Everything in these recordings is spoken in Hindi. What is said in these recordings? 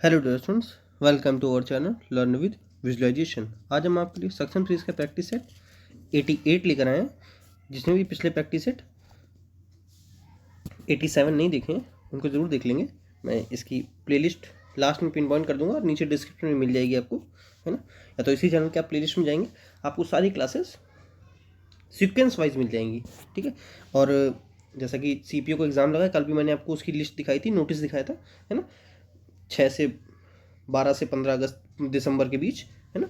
Hello dear students, welcome to our channel learn with visualisation. आज हम आपके लिए सेक्शन 3 का प्रैक्टिस सेट 88 लेकर आए हैं। जिसने भी पिछले प्रैक्टिस सेट 87 नहीं देखे हैं उनको ज़रूर देख लेंगे। मैं इसकी प्लेलिस्ट लास्ट में पिन पॉइंट कर दूंगा और नीचे डिस्क्रिप्शन में मिल जाएगी आपको, है ना। या तो इसी चैनल के आप प्लेलिस्ट में जाएंगे, आपको सारी क्लासेस सीक्वेंस वाइज मिल जाएंगी, ठीक है। और जैसा कि CPO को एग्ज़ाम लगा है, कल भी मैंने आपको उसकी लिस्ट दिखाई थी, नोटिस दिखाया था, है ना। 6 से 12 से 15 अगस्त दिसंबर के बीच, है ना।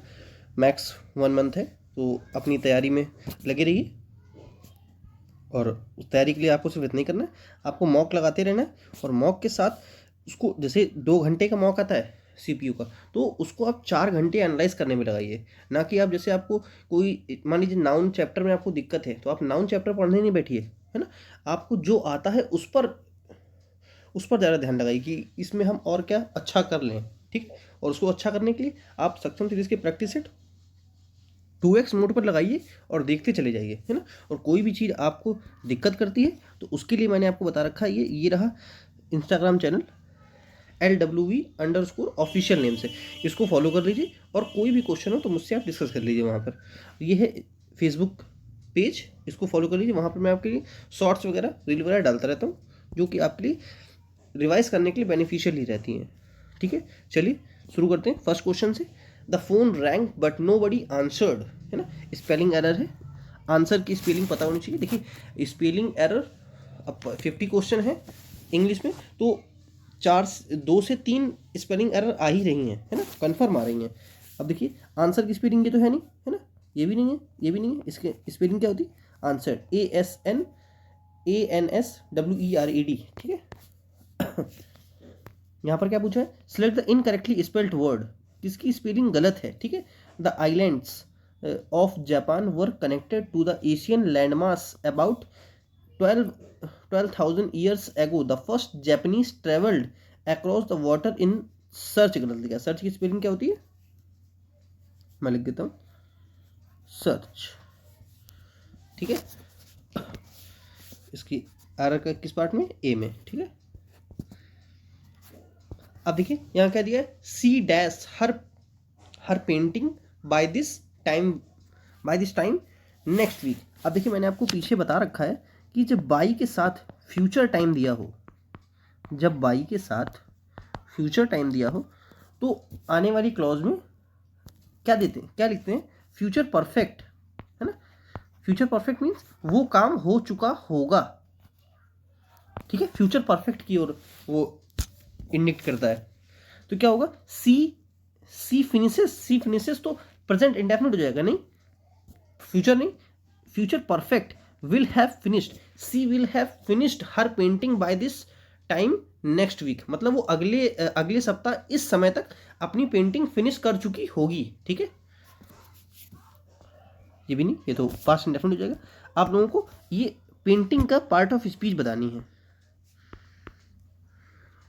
मैक्स 1 मंथ है, तो अपनी तैयारी में लगे रहिए। और उस तैयारी के लिए आपको सिर्फ इतना ही करना है, आपको मॉक लगाते रहना है। और मॉक के साथ उसको, जैसे 2 घंटे का मॉक आता है CPU का, तो उसको आप 4 घंटे एनालाइज करने में लगाइए। ना कि आप जैसे आपको कोई, मान लीजिए नाउन चैप्टर में आपको दिक्कत है, तो आप नाउन चैप्टर पढ़ने नहीं बैठिए, है ना। आपको जो आता है उस पर ज़्यादा ध्यान लगाइए कि इसमें हम और क्या अच्छा कर लें, ठीक। और उसको अच्छा करने के लिए आप सेक्शन 3 के प्रैक्टिस सेट 2x मोड पर लगाइए और देखते चले जाइए, है ना। और कोई भी चीज़ आपको दिक्कत करती है तो उसके लिए मैंने आपको बता रखा है, ये रहा इंस्टाग्राम चैनल LWV_ऑफिशियल नेम से, इसको फॉलो कर लीजिए। और कोई भी क्वेश्चन हो तो मुझसे आप डिस्कस कर लीजिए वहाँ पर। ये है फेसबुक पेज, इसको फॉलो कर लीजिए। वहाँ पर मैं आपके लिए शॉर्ट्स वगैरह, रील वगैरह डालता रहता हूँ, जो कि आपके लिए रिवाइज करने के लिए बेनिफिशियल ही रहती हैं, ठीक है। चलिए शुरू करते हैं फर्स्ट क्वेश्चन से। The phone rank but nobody answered, है ना। स्पेलिंग एरर है, आंसर की स्पेलिंग पता होनी चाहिए। देखिए स्पेलिंग एरर, अब 50 क्वेश्चन है इंग्लिश में, तो 2 से 3 स्पेलिंग एरर आ ही रही हैं, है ना, कन्फर्म आ रही हैं। अब देखिए आंसर की स्पेलिंग ये तो है नहीं, है ना, ये भी नहीं है, ये भी नहीं है। इसके स्पेलिंग क्या होती है? आंसर ASNANSWERED, ठीक है। यहाँ पर क्या पूछा है? Select the incorrectly spelled word, किसकी स्पेलिंग गलत है, ठीक है। The islands of Japan were connected to the Asian landmass about 12,000 years ago. The first Japanese traveled across the water in search गलत लिखा। सर्च की स्पेलिंग क्या होती है? मैं लिख देता हूँ सर्च, ठीक है। इसकी एरर का किस पार्ट में? ए में, ठीक है। अब देखिए यहाँ क्या दिया है? She dash her painting by this time next week. अब देखिए मैंने आपको पीछे बता रखा है कि जब बाई के साथ फ्यूचर टाइम दिया हो, जब बाई के साथ फ्यूचर टाइम दिया हो, तो आने वाली क्लॉज में क्या देते हैं, क्या लिखते हैं? फ्यूचर परफेक्ट, है ना। फ्यूचर परफेक्ट मीन्स वो काम हो चुका होगा, ठीक है। फ्यूचर परफेक्ट की ओर वो इंडिकेट करता है। तो क्या होगा? सी फिनिशेस तो प्रेजेंट इंडेफिनिट हो जाएगा, नहीं फ्यूचर नहीं, future perfect will have finished, she will have finished her painting by this time next week. मतलब वो अगले सप्ताह इस समय तक अपनी पेंटिंग फिनिश कर चुकी होगी, ठीक है। ये भी नहीं, ये तो पास्ट इंडेफिनिट हो जाएगा। आप लोगों को ये पेंटिंग का पार्ट ऑफ स्पीच बतानी है,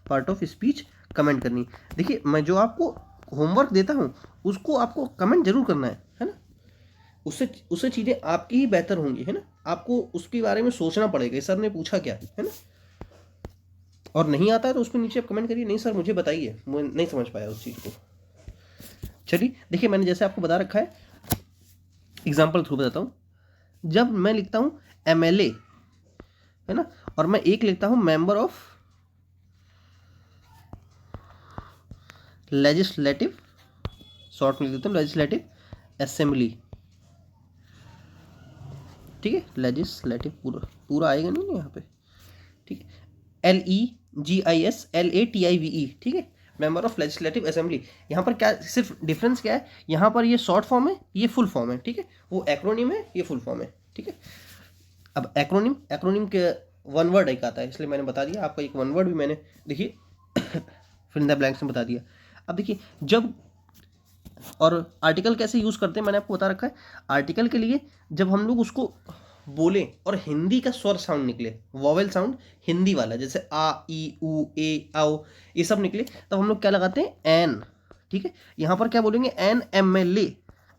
पार्ट ऑफ स्पीच कमेंट करनी। देखिए मैं जो आपको होमवर्क देता हूँ उसको आपको कमेंट जरूर करना है ना। उससे चीज़ें आपकी ही बेहतर होंगी, है ना। आपको उसके बारे में सोचना पड़ेगा, सर ने पूछा क्या, है ना। और नहीं आता है तो उसके नीचे आप कमेंट करिए, नहीं सर मुझे बताइए, मैं नहीं समझ पाया उस चीज़ को। चलिए देखिए मैंने जैसे आपको बता रखा है, एग्जाम्पल थ्रू बताता हूँ। जब मैं लिखता हूँ MLA, है ना, और मैं एक लिखता हूँ मेंबर ऑफ लेजिस्लेटिव, शॉर्ट में लिख देता हूँ लेजिस्लेटिव असेंबली, ठीक है। लेजिस्लेटिव पूरा आएगा नहीं यहाँ पे, ठीक है। LEGISLATIVE, ठीक है, मेंबर ऑफ लेजिस्लेटिव असेंबली। यहाँ पर क्या सिर्फ डिफरेंस क्या है? यहाँ पर ये शॉर्ट फॉर्म है, ये फुल फॉर्म है, ठीक है। वो एक्रोनिम है, ये फुल फॉर्म है, ठीक है। अब एक्रोनिम के वन वर्ड एक आता है, इसलिए मैंने बता दिया आपको। एक वन वर्ड भी मैंने देखिए फिल इन द ब्लैंक्स में बता दिया। अब देखिए जब, और आर्टिकल कैसे यूज़ करते हैं मैंने आपको बता रखा है। आर्टिकल के लिए जब हम लोग उसको बोले और हिंदी का स्वर साउंड निकले, वॉवेल साउंड हिंदी वाला, जैसे आ ई उ ए आओ, ये सब निकले, तब हम लोग क्या लगाते हैं? एन, ठीक है। यहाँ पर क्या बोलेंगे? NMLA,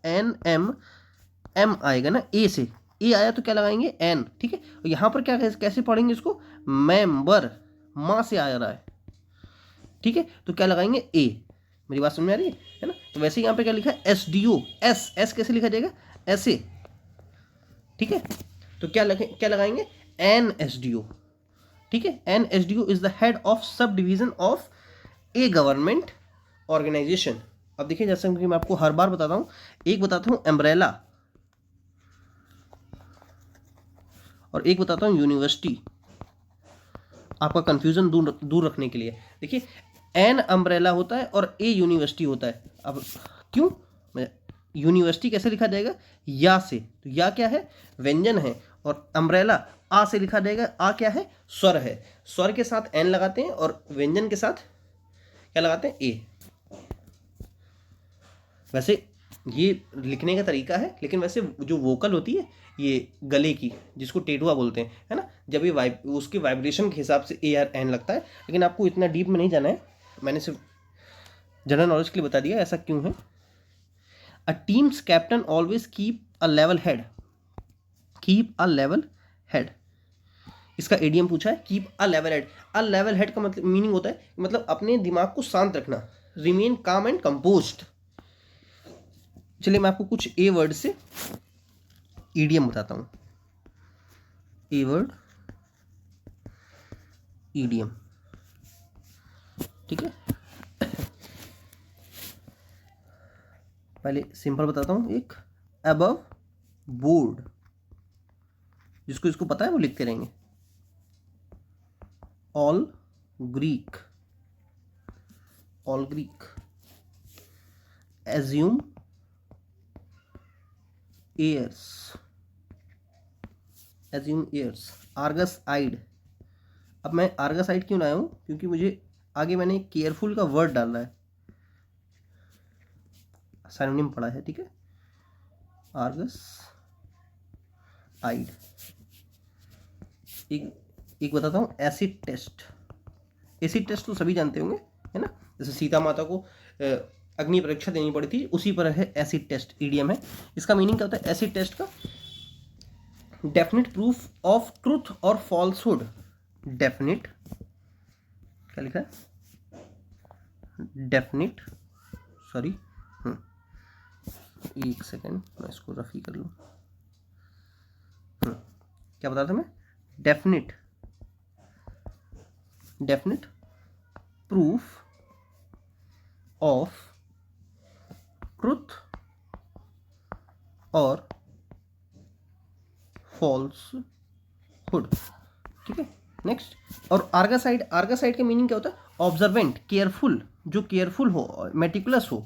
NMM आएगा ना, ए से, ए आया तो क्या लगाएंगे? एन, ठीक है। यहाँ पर क्या कैसे पढ़ेंगे इसको? मेंबर, माँ से आ रहा है, ठीक है, तो क्या लगाएंगे ए। मेरी बात समझ में आ रही है ना। तो वैसे यहाँ पे क्या लिखा है S D O, S S कैसे लिखा जाएगा, ऐसे, ठीक है। तो क्या लगाएंगे एन एस डी ओ, ठीक है। N S D O is the head of sub division of a government organisation. अब देखिए जैसे कि मैं आपको हर बार बताता हूँ, एक बताता हूँ एम्ब्रेला और एक बताता हूँ यूनिवर्सिटी, आपका कंफ्यूजन दूर रखने के लिए। देखिए एन अम्ब्रेला होता है और ए यूनिवर्सिटी होता है। अब क्यों, यूनिवर्सिटी कैसे लिखा जाएगा, या से, तो या क्या है व्यंजन है, और अम्ब्रेला आ से लिखा जाएगा, आ क्या है स्वर है, स्वर के साथ एन लगाते हैं और व्यंजन के साथ क्या लगाते हैं ए। वैसे ये लिखने का तरीका है, लेकिन वैसे जो वोकल होती है ये गले की, जिसको टेटुआ बोलते हैं, है ना, जब ये उसके वाइब्रेशन के हिसाब से ए आर एन लगता है। लेकिन आपको इतना डीप में नहीं जाना है, मैंने सिर्फ जनरल नॉलेज के लिए बता दिया ऐसा क्यों है। A team's captain always keep a level head, keep a level head, इसका एडीएम पूछा है, keep a level head. A level head का मतलब मीनिंग होता है मतलब अपने दिमाग को शांत रखना, रिमेन काम एंड कंपोज्ड। चलिए मैं आपको कुछ ए वर्ड से ईडीएम बताता हूं। ए वर्ड ईडीएम, ठीक है। पहले सिंपल बताता हूं, एक अबव बोर्ड, जिसको इसको पता है वो लिखते रहेंगे। All Greek, all Greek, assume airs, assume airs, Argus eyed. अब मैं आर्गस आइड क्यों लाया हूं, क्योंकि मुझे आगे मैंने केयरफुल का वर्ड डालना है, सिनोनिम पढ़ा है, ठीक है। आर्गस आइड। एक बताता हूँ एसिड टेस्ट। एसिड टेस्ट तो सभी जानते होंगे, है ना, जैसे सीता माता को अग्नि परीक्षा देनी पड़ी थी, उसी पर है एसिड टेस्ट, ईडीएम है। इसका मीनिंग क्या होता है एसिड टेस्ट का, डेफिनेट प्रूफ ऑफ ट्रूथ और फॉल्सहुड। डेफिनेट, क्या लिखा है, डेफिनेट, सॉरी, एक सेकेंड मैं इसको रफी कर लूँ। क्या बता था मैं, definite, definite proof of truth और फॉल्सहुड, ठीक है। नेक्स्ट, और आर्गासाइड, आर्गासाइड का मीनिंग क्या होता है, ऑब्जर्वेंट, केयरफुल, जो केयरफुल हो, मेटिकुलस हो,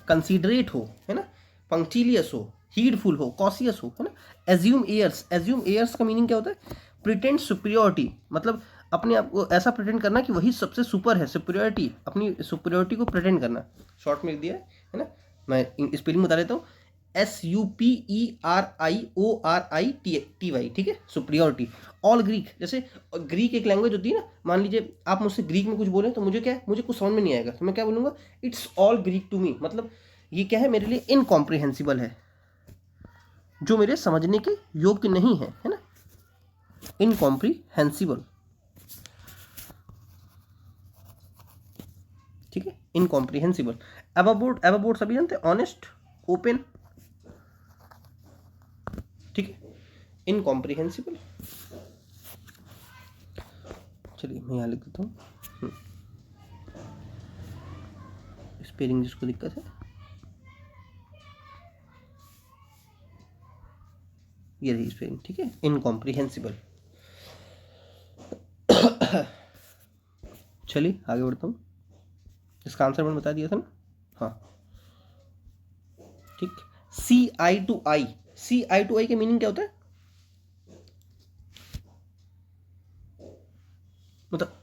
कंसीडरेट हो, है ना, पंक्टिलियस हो, हीडफुल हो, कॉशियस हो, है ना। एज्यूम एयर्स, एज्यूम एयर्स का मीनिंग क्या होता है, प्रिटेंड सुपीरियोरिटी, मतलब अपने आप को ऐसा प्रिटेंड करना कि वही सबसे सुपर है, सुपीरियोरिटी, अपनी सुपीरियोरिटी को प्रिटेंड करना। शॉर्ट में लिख दिया है ना, मैं स्पेलिंग बता देता हूँ, SUPERIORITY, ठीक है, सुपीरियोरिटी। ऑल ग्रीक, जैसे ग्रीक एक लैंग्वेज होती है ना, मान लीजिए आप मुझसे ग्रीक में कुछ बोले तो मुझे क्या है, मुझे कुछ समझ में नहीं आएगा, तो मैं क्या बोलूँगा, it's all Greek to me, मतलब ये क्या है मेरे लिए इनकॉम्प्रिहेंसिबल है, जो मेरे समझने के योग्य नहीं है ना, इनकॉम्प्रिहेंसिबल, ठीक है, इनकॉम्प्रिहेंसिबल। अबोर्ड, अबोर्ड सभी जानते हैं, ऑनेस्ट, ओपन, ठीक है, इनकॉम्प्रिहेंसिबल। चलिए मैं यहाँ लिख देता हूँ, स्पेलिंग जिसको दिक्कत है, ये रही स्पेलिंग, ठीक है, इनकॉम्प्रिहेंसिबल। चलिए आगे बढ़ता हूँ, इसका आंसर मैंने बता दिया था ना, हाँ, ठीक। CI टू आई का मीनिंग क्या होता है,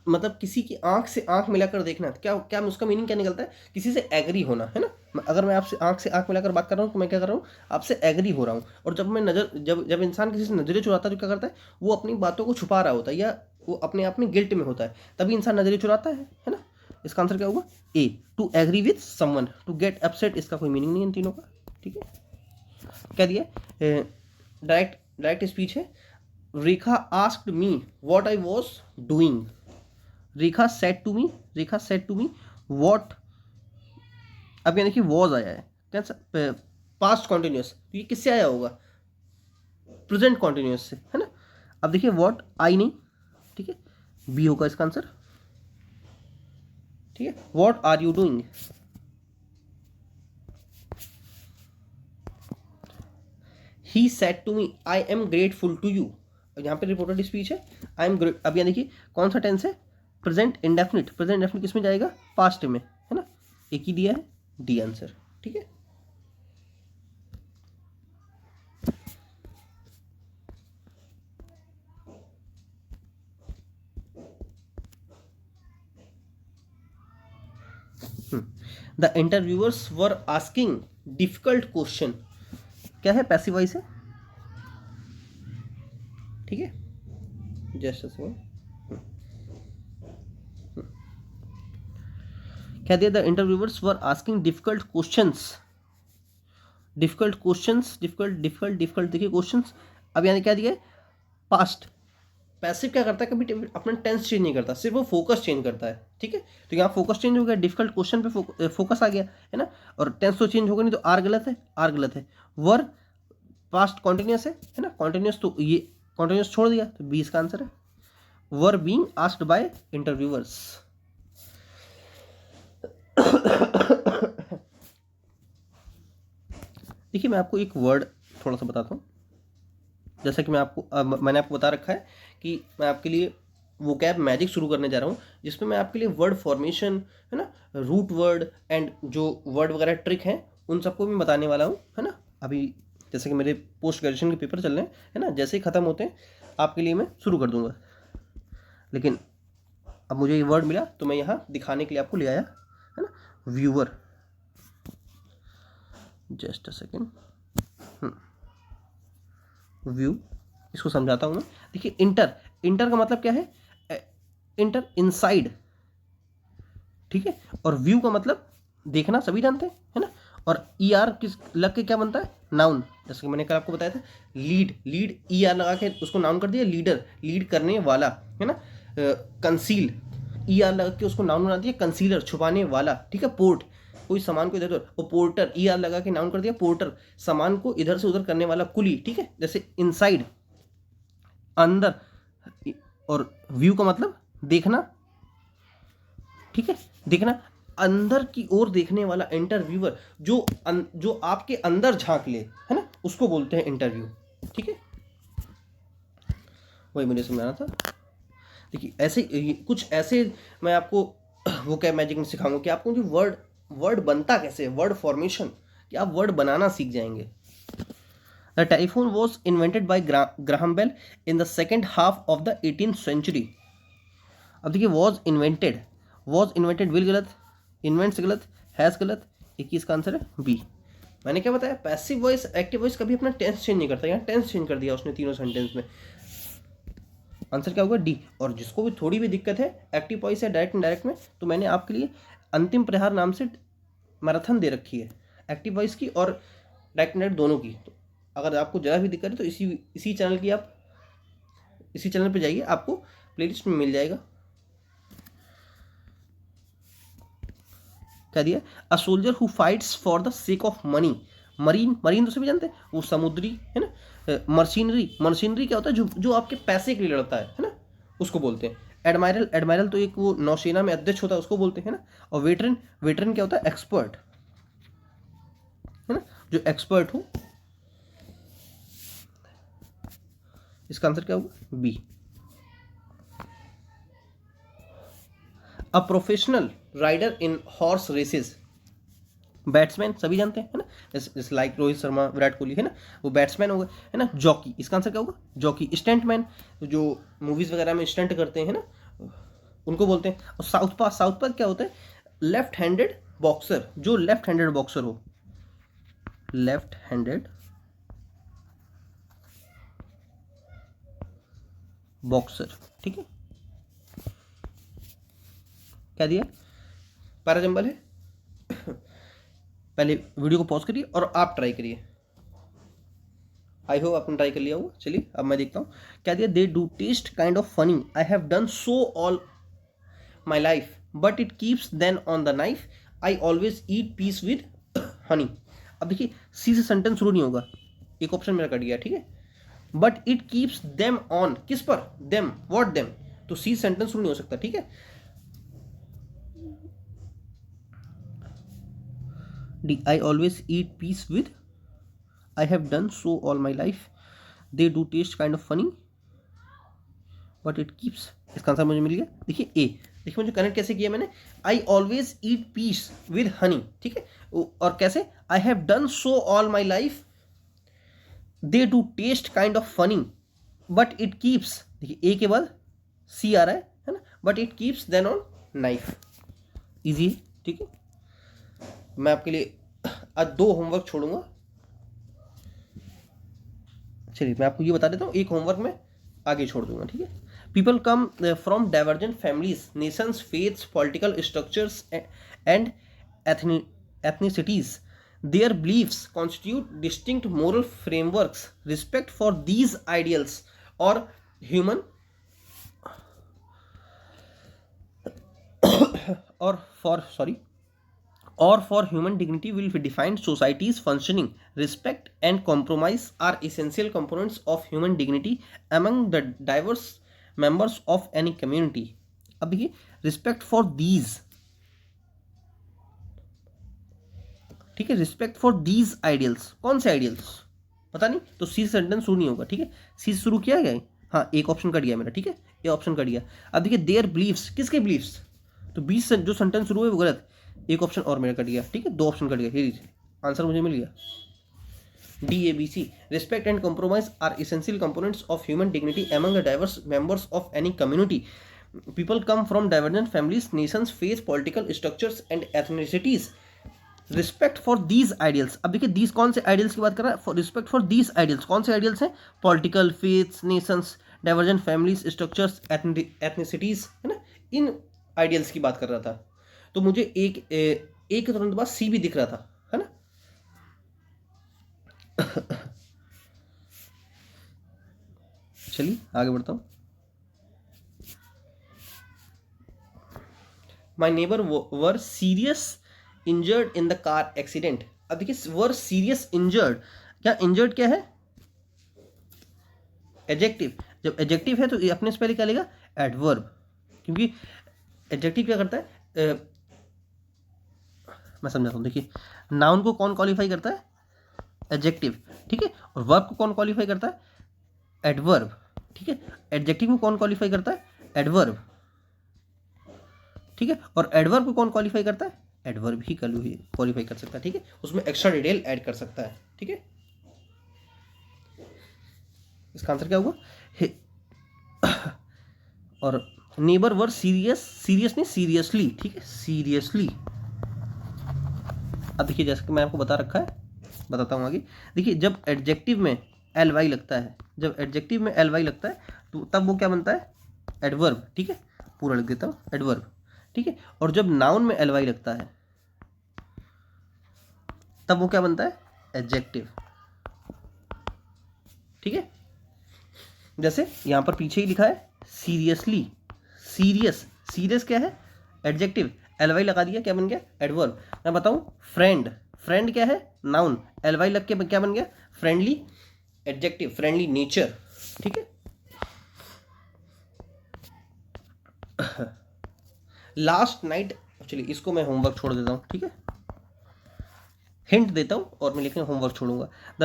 मतलब किसी की आंख से आंख मिलाकर देखना, क्या क्या उसका मीनिंग क्या निकलता है, किसी से एग्री होना, है ना। अगर मैं आपसे आंख से आंख मिलाकर बात कर रहा हूँ तो मैं क्या कर रहा हूँ, आपसे एग्री हो रहा हूँ। और जब मैं नजर, जब इंसान किसी से नजरें चुराता है तो क्या करता है, वो अपनी बातों को छुपा रहा होता है, या वो अपने आप में गिल्ट में होता है, तभी इंसान नजरें चुराता है ना। इसका आंसर क्या होगा, A, to agree with someone, to get upset, इसका कोई मीनिंग नहीं इन तीनों का, ठीक है। क्या दिया, डायरेक्ट स्पीच है, Rekha asked me what I was doing, Rekha said to me, Rekha said to me what, अब यहाँ देखिए वॉज आया है, कैसा पास्ट कॉन्टिन्यूस, तो ये किससे आया होगा, प्रेजेंट कॉन्टिन्यूस से, है ना। अब देखिए व्हाट आई नहीं, ठीक है, बी होगा इसका आंसर, ठीक है। What are you doing, he said to me I am grateful to you, यहाँ पे रिपोर्टेड स्पीच है, आई एम ग्रेट, अब यहाँ देखिए कौन सा टेंस है, प्रेजेंट इंडेफिनिट, प्रेजेंट इंडेफिनिट किस में जाएगा, पास्ट में, है ना, एक ही दिया है, डी आंसर, ठीक है। The interviewers were asking difficult question, क्या है, पैसिव वॉइस है, ठीक है, जस्ट क्या दिया, the interviewers were asking difficult questions, difficult questions, difficult difficult difficult देखिए क्वेश्चंस, अब यहाँ क्या दिया है, पास्ट, पैसिव क्या करता है, कभी अपना टेंस चेंज नहीं करता, सिर्फ वो फोकस चेंज करता है, ठीक है। तो यहाँ फोकस चेंज हो गया, डिफिकल्ट क्वेश्चन पे फोकस आ गया, है ना, और टेंस तो चेंज होगा नहीं, तो आर गलत है, आर गलत है, वर पास्ट कॉन्टिन्यूस है ना, कॉन्टिन्यूस तो ये कॉन्टिन्यूस छोड़ दिया, तो बी इसका आंसर है, were being asked by interviewers. देखिए मैं आपको एक वर्ड थोड़ा सा बताता हूँ, जैसा कि मैंने आपको बता रखा है कि मैं आपके लिए वो कैब मैजिक शुरू करने जा रहा हूँ, जिसमें मैं आपके लिए वर्ड फॉर्मेशन, है ना, रूट वर्ड एंड जो वर्ड वगैरह ट्रिक हैं उन सबको भी बताने वाला हूँ, है ना। अभी जैसे कि मेरे पोस्ट ग्रेजुएशन के पेपर चल रहे हैं, है ना, जैसे ही ख़त्म होते हैं आपके लिए मैं शुरू कर दूँगा, लेकिन अब मुझे ये वर्ड मिला तो मैं यहाँ दिखाने के लिए आपको ले आया, है ना, viewer, just a second, view, इसको समझाता हूँ मैं। देखिए इंटर, इंटर का मतलब क्या है, इंटर इनसाइड, ठीक है, और व्यू का मतलब देखना, सभी जानते हैं, है ना, और ई आर किस लग के क्या बनता है, नाउन, जैसे कि मैंने कल आपको बताया था, लीड, लीड ई आर लगा के उसको नाउन कर दिया, लीडर, लीड करने वाला, है ना, कंसील ई आर लगा के उसको नाउन बना दिया, कंसीलर छुपाने वाला, ठीक है, पोर्ट कोई सामान को इधर उधर, और पोर्टर ई आर लगा के नाउन कर दिया, पोर्टर सामान को इधर से उधर करने वाला कुली, ठीक है, जैसे इनसाइड अंदर, और व्यू का मतलब देखना, ठीक है, देखना, अंदर की ओर देखने वाला इंटरव्यूअर, जो आपके अंदर झांक ले, है ना, उसको बोलते हैं इंटरव्यू, ठीक है, वही मुझे समझाना था। देखिए ऐसे कुछ ऐसे मैं आपको वो क्या मैजिक में सिखाऊंगा कि आपको जो वर्ड बनता कैसे, वर्ड फॉर्मेशन, कि आप वर्ड बनाना सीख जाएंगे। The telephone was invented by Graham Bell in the second half of the 18th century. अब देखिए वॉज इन्वेंटेड विल गलत, इन्वेंट से गलत, हैज़ गलत, 21 का आंसर है बी। मैंने क्या बताया, पैसिव वॉइस एक्टिव वॉइस कभी अपना टेंस चेंज नहीं करता, यहाँ टेंस चेंज कर दिया उसने तीनों सेंटेंस में, आंसर क्या होगा डी। और जिसको भी थोड़ी भी दिक्कत है एक्टिव वॉइस या डायरेक्ट इनडायरेक्ट में, तो मैंने आपके लिए अंतिम प्रहार नाम से मैराथन दे रखी है, एक्टिव वॉइस की और डायरेक्ट इनडायरेक्ट दोनों की। तो अगर आपको ज़रा भी दिक्कत है तो इसी चैनल की आप इसी चैनल पर जाइए, आपको प्लेलिस्ट में मिल जाएगा। क्या दिया, a soldier who fights for the sake of money, marine तो सभी जानते हैं, वो समुद्री, है ना, मर्सिनरी क्या होता है, जो आपके पैसे के लिए लड़ता है ना, उसको बोलते हैं। एडमायरल तो एक वो नौसेना में अध्यक्ष होता है, उसको बोलते हैं ना। और वेटरन क्या होता है, एक्सपर्ट, है ना, जो एक्सपर्ट हो। इसका आंसर क्या होगा B. A professional rider in horse races, batsman सभी जानते हैं, है ना, जैसे लाइक रोहित शर्मा, विराट कोहली, है ना, वो बैट्समैन हो गए, है ना। जॉकी, इसका आंसर क्या होगा जॉकी। स्टंटमैन, जो मूवीज वगैरह में स्टंट करते हैं ना, उनको बोलते हैं। और साउथ पास क्या होता है, लेफ्ट हैंडेड बॉक्सर, जो लेफ्ट हैंडेड बॉक्सर हो, लेफ्ट हैंडेड बॉक्सर, ठीक है। क्या दिया, पैराजंबल है। पहले वीडियो को पॉज करिए और आप ट्राई करिए, आई होप आपने ट्राई कर लिया होगा। चलिए अब मैं देखता हूँ क्या दिया, they do taste kind of funny, I have done so all my life but it keeps them on the knife, I always eat peas with honey. अब देखिए सी से सेंटेंस शुरू नहीं होगा, एक ऑप्शन मेरा कट गया, ठीक है। But it keeps them on, किस पर, देम, व्हाट देम, तो सी सेंटेंस शुरू नहीं हो सकता, ठीक है। D, I always eat peas with, I have done so all my life, they do taste kind of funny but it keeps, इसका आंसर मुझे मिल गया। देखिए ए, देखिए मुझे कनेक्ट कैसे किया मैंने, I always eat peas with honey, ठीक है, और कैसे, I have done so all my life, they do taste kind of funny but it keeps, देखिए ए के बाद सी आ रहा है ना, but it keeps them on knife, easy है, ठीक है। मैं आपके लिए आज 2 होमवर्क छोड़ूंगा, चलिए मैं आपको ये बता देता हूँ, एक होमवर्क में आगे छोड़ दूंगा, ठीक है। People come from divergent families, Nations, faiths, political structures and ethnicities. Their beliefs constitute distinct moral frameworks. Respect for these ideals or human or for human dignity will define society's functioning. Respect and compromise are essential components of human dignity among the diverse members of any community. अब देखिए रिस्पेक्ट फॉर दीज, ठीक है, रिस्पेक्ट फॉर दीज आइडियल्स, कौन से आइडियल्स पता नहीं, तो सी सेंटेंस शुरू नहीं होगा, ठीक है। सी से शुरू किया गया, हाँ एक ऑप्शन कट गया मेरा, ठीक है, ये ऑप्शन कट गया। अब देखिए देयर बिलीव्स, किसके बिलीव्स, तो 20 से जो सेंटेंस शुरू है वो गलत, एक ऑप्शन और मेरा कट गया, ठीक है, 2 ऑप्शन कट गया, ये आंसर मुझे मिल गया D A B C. Respect and compromise are essential components of human dignity among the diverse members of any community. People come from divergent families, nations, faith, political structures and ethnicities. Respect for these ideals, अब देखिए दीज कौन से आइडियल्स की बात कर रहा है, रिस्पेक्ट फॉर दीज आइडियल्स, कौन से आइडियल्स हैं, political, faiths, Nations, divergent families, structures, ethnicities, है ना, इन आइडियल्स की बात कर रहा था। तो मुझे एक तुरंत बाद सी भी दिख रहा था, है ना। चलिए आगे बढ़ता हूं। My neighbour were serious injured in the car accident. अब देखिए वर सीरियस इंजर्ड, क्या इंजर्ड क्या है, एडजेक्टिव, जब एडजेक्टिव है तो ये अपने से पहले क्या लेगा, एडवर्ब, क्योंकि एडजेक्टिव क्या करता है, मैं समझाता हूँ, देखिए नाउन को कौन क्वालिफाई करता है, एडजेक्टिव, ठीक है, और वर्ब को कौन क्वालिफाई करता है, एडवर्ब, ठीक है, एडजेक्टिव को कौन क्वालिफाई करता है, एडवर्ब, ठीक है, और एडवर्ब को कौन क्वालिफाई करता है, एडवर्ब ही क्वालिफाई कर सकता है, ठीक है, उसमें एक्स्ट्रा डिटेल ऐड कर सकता है, ठीक है। इसका आंसर क्या होगा, और नेबर वर सीरियस, सीरियस नहीं सीरियसली, ठीक है, सीरियसली। अब देखिए जैसे कि मैं आपको बता रखा है, बताता हूँ आगे। देखिए जब एडजेक्टिव में एल वाई लगता है, जब एडजेक्टिव में एल वाई लगता है तो तब वो क्या बनता है, एडवर्ब, ठीक है, पूरा लिख देता हूँ, एडवर्ब, ठीक है, और जब नाउन में एल वाई लगता है तब वो क्या बनता है, एडजेक्टिव, ठीक है। जैसे यहां पर पीछे ही लिखा है सीरियसली, सीरियस, सीरियस क्या है, एडजेक्टिव, एल वाई लगा दिया, क्या बन गया, एडवर्ब। मैं बताऊं फ्रेंड, फ्रेंड क्या है, नाउन, एल वाई लग के क्या बन गया, फ्रेंडली, एडजेक्टिव, फ्रेंडली नेचर, ठीक है। लास्ट नाइट, चलिए इसको मैं होमवर्क छोड़ देता हूं, ठीक है, हिंट देता हूं और मैं लिखने होमवर्क छोड़ूंगा। The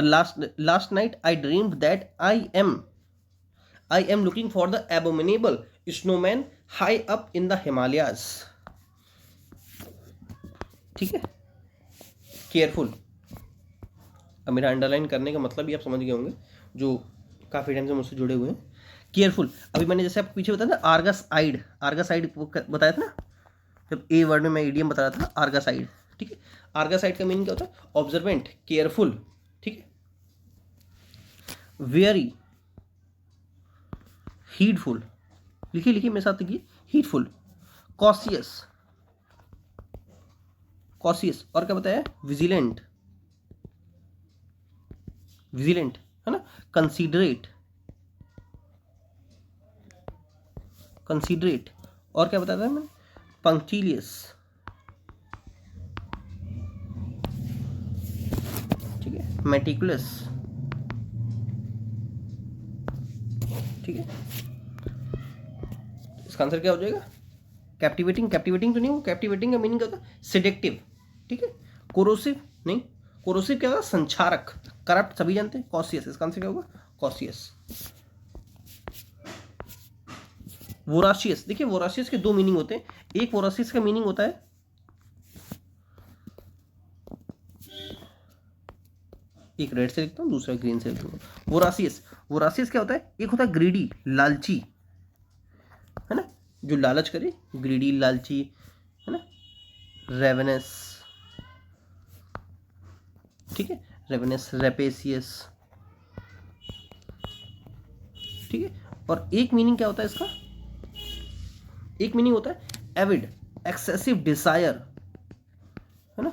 last night I dreamed that I am looking for the abominable snowman high up in the Himalayas, ठीक है, केयरफुल। अब मेरा अंडरलाइन करने का मतलब ही आप समझ गए होंगे जो काफ़ी टाइम से मुझसे जुड़े हुए हैं। केयरफुल, अभी मैंने जैसे आपको पीछे बताया था आर्गस आइड, आर्गस आइड बताया था ना, जब ए वर्ड में मैं इडियम बता रहा था, आर्गस आइड, ठीक है। आर्गस आइड का मीनिंग क्या होता है, ऑब्जर्वेंट, केयरफुल, ठीक है, वेरी, हीडफुल, लिखिए लिखिए मेरे साथ लिखिए, हीडफुल, कॉशियस, कॉशियस, और क्या बताया, विजिलेंट, विजिलेंट, है ना, कंसीडरेट, कंसीडरेट, और क्या बताया था मैंने, पंक्टिलियस, ठीक है, मेटिकुलस, ठीक है। इसका आंसर क्या हो जाएगा? कैप्टिवेटिंग, कैप्टिवेटिंग तो नहीं, वो कैप्टिवेटिंग का मीनिंग क्या होता है? सिडेक्टिव, ठीक है। कोरोसिव नहीं, कोरोसिव क्या होगा? संचारक, करप्ट सभी जानते हैं। कॉशियस, इसका आंसर क्या होगा? कॉशियस। वोराशियस, देखिए वोराशियस के दो मीनिंग होते हैं। एक वोराशियस का मीनिंग होता है, एक रेड से लिखता हूँ, दूसरा ग्रीन से लिखता हूँ। वोराशियस, वोराशियस क्या होता है? एक होता है ग्रीडी, लालची, है ना, जो लालच करे, ग्रीडी, लालची, है ना। रेवेनस, ठीक है, रेवेनस, रेपेसियस, ठीक है। और एक मीनिंग क्या होता है इसका? एक मीनिंग होता है एविड, एक्सेसिव डिजायर, है ना।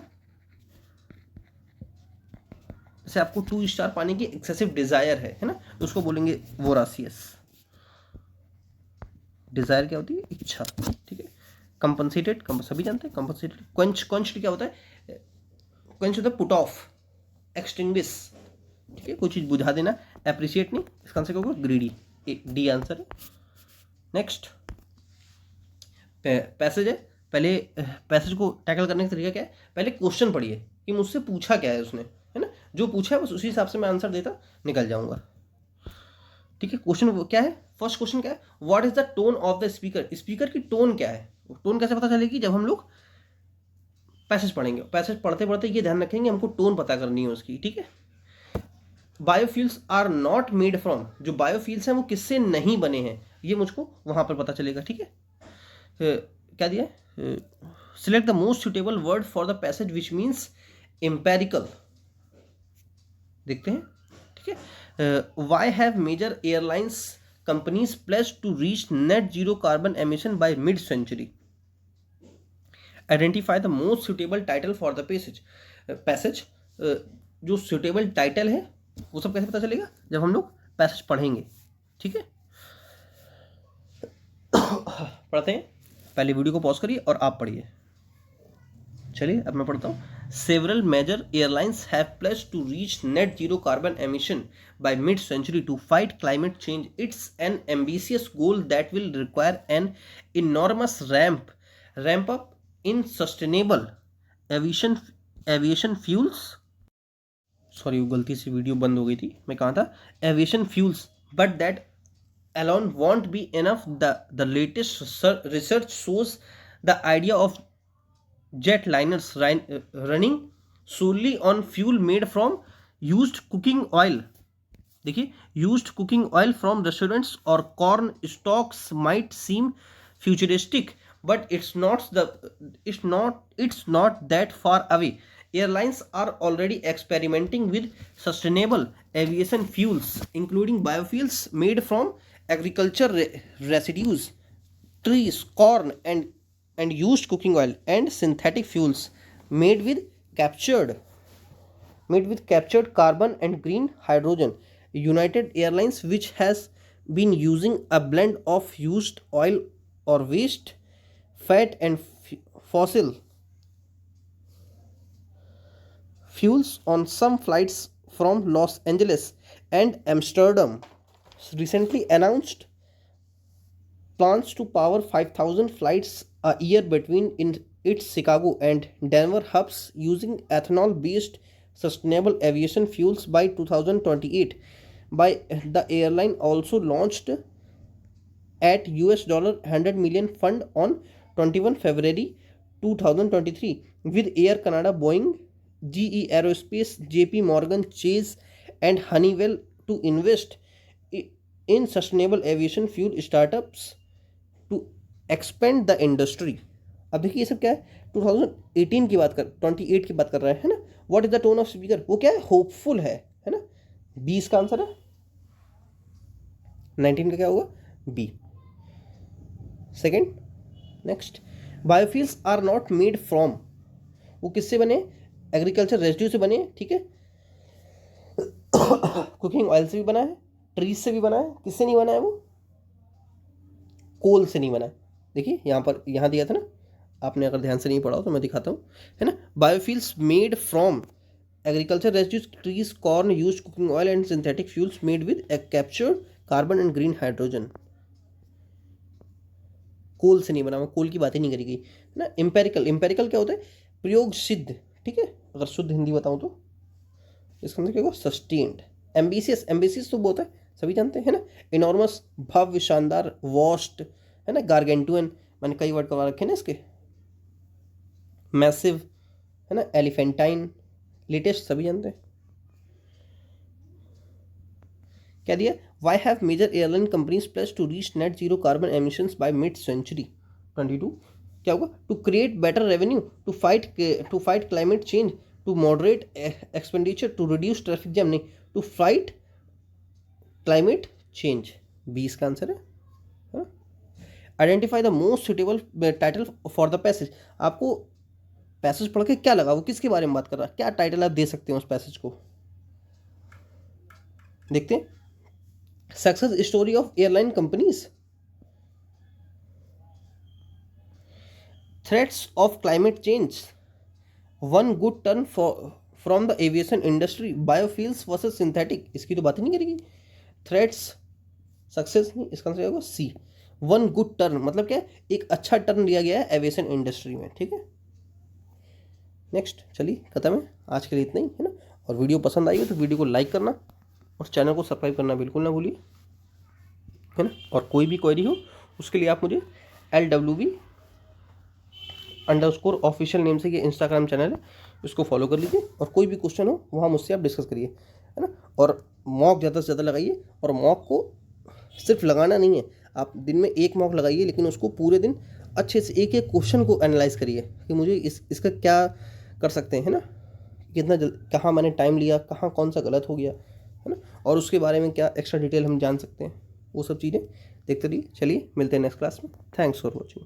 जैसे आपको 2 स्टार पाने की एक्सेसिव डिजायर है ना, तो उसको बोलेंगे वोरासियस। डिजायर क्या होती है? इच्छा, ठीक है। कंपनसेटेड, सभी जानते हैं कंपनसेटेड। क्वेंच, क्वेंच्ड क्या होता है? क्वेंच होता है पुट ऑफ, एक्सटिंग्विश, ठीक है, कोई चीज बुझा देना। एप्रिशिएट नहीं, इसका आंसर क्या होगा? ग्रीडी, डी आंसर है। नेक्स्ट पैसेज है। पहले पैसेज को टैकल करने का तरीका क्या है? पहले क्वेश्चन पढ़िए कि मुझसे पूछा क्या है उसने, है ना। जो पूछा है बस उसी हिसाब से मैं आंसर देता निकल जाऊंगा, ठीक है। क्वेश्चन क्या है? फर्स्ट क्वेश्चन क्या है? What is the tone of the speaker? Speaker की टोन क्या है? टोन कैसे पता चलेगी? जब हम लोग पैसेज पढ़ेंगे, पैसेज पढ़ते पढ़ते ये ध्यान रखेंगे हमको टोन पता करनी है उसकी, ठीक है। Biofuels are not made from, जो बायोफ्यूल्स हैं वो किससे नहीं बने हैं, ये मुझको वहां पर पता चलेगा, ठीक है। क्या दिया? Select the most suitable word for the passage which means empirical, देखते हैं, ठीक है। Why have major airlines companies pledge to reach net zero carbon emission by mid century? Identify the most suitable title for the passage. Passage जो सुटेबल टाइटल है वो सब कैसे पता चलेगा? जब हम लोग पैसेज पढ़ेंगे, ठीक है। पढ़ते हैं, पहले वीडियो को पॉज करिए और आप पढ़िए। चलिए अब मैं पढ़ता हूँ। Several major airlines have pledged to reach net zero carbon emission by mid century to fight climate change. It's an ambitious goal that will require an enormous ramp up in sustainable aviation fuels. Sorry, वो गलती से वीडियो बंद हो गई थी, मैं कहाँ था? Aviation fuels, but that alone won't be enough. The latest research shows the idea of jetliners running solely on fuel made from used cooking oil, देखिए, used cooking oil from restaurants or corn stalks might seem futuristic, but it's not that far away. Airlines are already experimenting with sustainable aviation fuels, including biofuels made from agriculture residues, trees, corn, and used cooking oil, and synthetic fuels made with captured carbon and green hydrogen. United Airlines, which has been using a blend of used oil or waste fat and fossil fuels on some flights from Los Angeles and Amsterdam, recently announced plans to power 5,000 flights a year between its Chicago and Denver hubs using ethanol-based sustainable aviation fuels by 2028. By the airline also launched at $100 million fund on 21 February 2023 with Air Canada, Boeing, GE Aerospace, JP Morgan Chase, and Honeywell to invest in sustainable aviation fuel startups to expand the industry. अब देखिए ये सब क्या है? 2018 की बात कर 28 की बात कर रहे हैं ना। What is the tone of speaker? वो क्या है? होपफुल है ना। 20 का आंसर है, 19 का क्या होगा? B. Second, next, biofuels are not made from, वो किससे बने? एग्रीकल्चर रेजिड्यू से बने, ठीक है। कुकिंग ऑयल से भी बना है, ट्रीज से भी बना है, किससे नहीं बना है? वो कोल से नहीं बना है। देखिए यहाँ पर, यहाँ दिया था ना, आपने अगर ध्यान से नहीं पढ़ा हो तो मैं दिखाता हूँ, है ना। Biofuels made from agriculture residues, trees, corn, used cooking oil and synthetic fuels made with captured carbon and green hydrogen. Coal से नहीं बना हुआ, कोल की बात ही नहीं करी गई, है ना। एम्पेरिकल, एम्पेरिकल क्या होता है, प्रयोग सिद्ध, ठीक है, अगर शुद्ध हिंदी बताऊं तो इसका मतलब क्या होगा, सस्टेन्ड। एम्बिशियस, एम्बिशियस तो बहुत है, सभी जानते हैं ना। इनॉर्मस, भव्य, शानदार, वॉस्ट, है ना। गार्गेंटुअन, मैंने कई वर्ड करवा रखे हैं ना इसके। मैसिव, है ना। एलिफेंटाइन, लेटेस्ट, सभी जानते हैं। क्या दिया, why have major airline companies plus to reach net zero carbon emissions by mid century 22। क्या होगा, to create better revenue, to fight climate change, to moderate expenditure, to reduce traffic jam, नहीं, टू फाइट क्लाइमेट चेंज, 20 का आंसर है। Identify the most suitable title for the passage. आपको पैसेज पढ़ के क्या लगा, वो किसके बारे में बात कर रहा है, क्या टाइटल आप दे सकते हैं उस पैसेज को, देखते हैं। Success story of airline companies, threats of climate change, one good turn from the aviation industry, biofuels versus synthetic, इसकी तो बात ही नहीं करेगी। थ्रेट्स, सक्सेस नहीं, इसका आंसर होगा सी, वन गुड टर्न, मतलब क्या है, एक अच्छा टर्न लिया गया है एविएशन इंडस्ट्री में, ठीक है। नेक्स्ट, चलिए खत्म है आज के लिए, इतना ही, है ना। और वीडियो पसंद आई हो तो वीडियो को लाइक करना और चैनल को सब्सक्राइब करना बिल्कुल ना भूलिए, है ना। और कोई भी क्वेरी हो उसके लिए आप मुझे LWB_ऑफिशियल नेम से ये इंस्टाग्राम चैनल है, उसको फॉलो कर लीजिए। और कोई भी क्वेश्चन हो वहाँ मुझसे आप डिस्कस करिए, है ना। और मॉक ज़्यादा से ज़्यादा लगाइए, और मॉक को सिर्फ लगाना नहीं है, आप दिन में एक मॉक लगाइए, लेकिन उसको पूरे दिन अच्छे से एक एक क्वेश्चन को एनालाइज करिए कि मुझे इसका क्या कर सकते हैं, है ना, कितना कहाँ मैंने टाइम लिया, कहाँ कौन सा गलत हो गया, है ना, और उसके बारे में क्या एक्स्ट्रा डिटेल हम जान सकते हैं, वो सब चीज़ें देखते रहिए। चलिए मिलते हैं नेक्स्ट क्लास में। Thanks for watching.